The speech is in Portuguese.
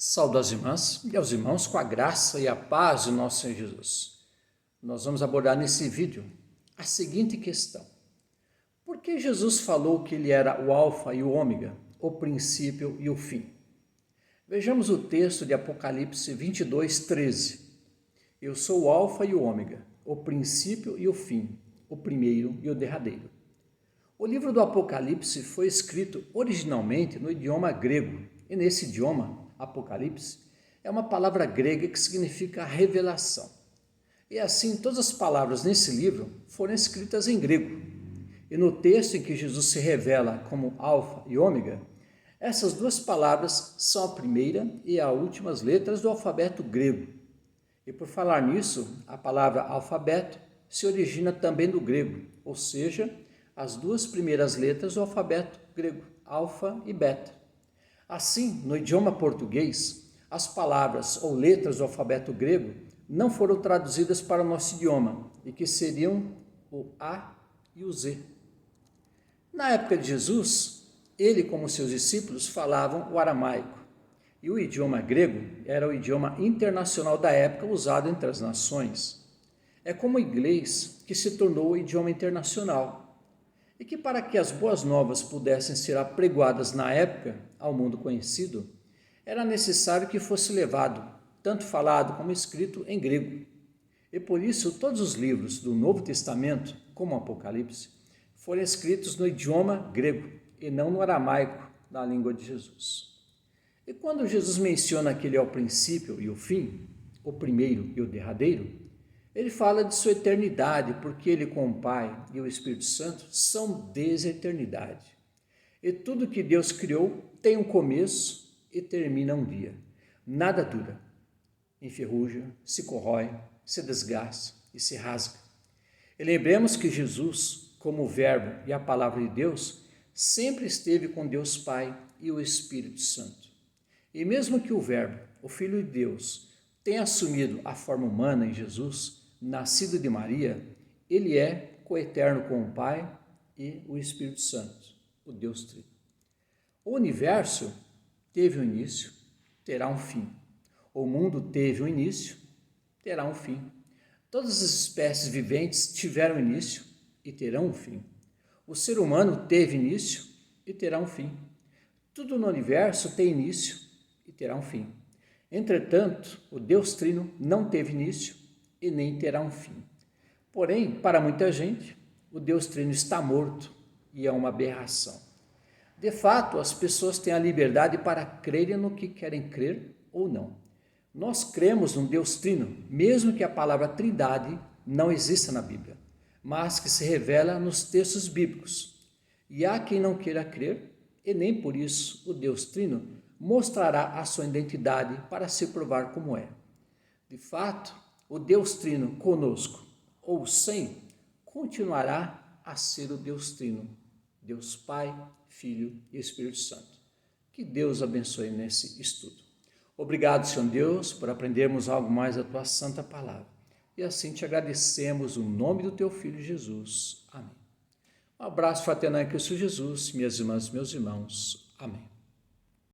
Saúdo às irmãs e aos irmãos com a graça e a paz de nosso Senhor Jesus. Nós vamos abordar nesse vídeo a seguinte questão: por que Jesus falou que ele era o alfa e o ômega, o princípio e o fim? Vejamos o texto de Apocalipse 22:13. Eu sou o alfa e o ômega, o princípio e o fim, o primeiro e o derradeiro. O livro do Apocalipse foi escrito originalmente no idioma grego, e nesse idioma, Apocalipse, é uma palavra grega que significa revelação. E assim, todas as palavras nesse livro foram escritas em grego. E no texto em que Jesus se revela como alfa e ômega, essas duas palavras são a primeira e a últimas letras do alfabeto grego. E por falar nisso, a palavra alfabeto se origina também do grego, ou seja, as duas primeiras letras do alfabeto grego, alfa e beta. Assim, no idioma português, as palavras ou letras do alfabeto grego não foram traduzidas para o nosso idioma, e que seriam o A e o Z. Na época de Jesus, ele como seus discípulos falavam o aramaico, e o idioma grego era o idioma internacional da época usado entre as nações. É como o inglês que se tornou o idioma internacional, e que para que as boas novas pudessem ser apregoadas na época ao mundo conhecido, era necessário que fosse levado, tanto falado como escrito, em grego. E por isso todos os livros do Novo Testamento, como o Apocalipse, foram escritos no idioma grego e não no aramaico da língua de Jesus. E quando Jesus menciona que ele é o princípio e o fim, o primeiro e o derradeiro, ele fala de sua eternidade, porque ele com o Pai e o Espírito Santo são desde a eternidade. E tudo que Deus criou tem um começo e termina um dia. Nada dura, enferruja, se corrói, se desgasta e se rasga. E lembremos que Jesus, como o Verbo e a Palavra de Deus, sempre esteve com Deus Pai e o Espírito Santo. E mesmo que o Verbo, o Filho de Deus, tenha assumido a forma humana em Jesus, nascido de Maria, ele é coeterno com o Pai e o Espírito Santo, o Deus Trino. O universo teve um início, terá um fim. O mundo teve um início, terá um fim. Todas as espécies viventes tiveram início e terão um fim. O ser humano teve início e terá um fim. Tudo no universo tem início e terá um fim. Entretanto, o Deus Trino não teve início e nem terá um fim. Porém, para muita gente, o Deus Trino está morto e é uma aberração. De fato, as pessoas têm a liberdade para crerem no que querem crer ou não. Nós cremos num Deus Trino, mesmo que a palavra Trindade não exista na Bíblia, mas que se revela nos textos bíblicos. E há quem não queira crer, e nem por isso o Deus Trino mostrará a sua identidade para se provar como é. De fato, o Deus Trino conosco ou sem continuará a ser o Deus Trino, Deus Pai, Filho e Espírito Santo. Que Deus abençoe nesse estudo. Obrigado, Senhor Deus, por aprendermos algo mais da Tua Santa Palavra. E assim te agradecemos no nome do Teu Filho Jesus. Amém. Um abraço fraternal em Cristo Jesus, minhas irmãs, meus irmãos. Amém.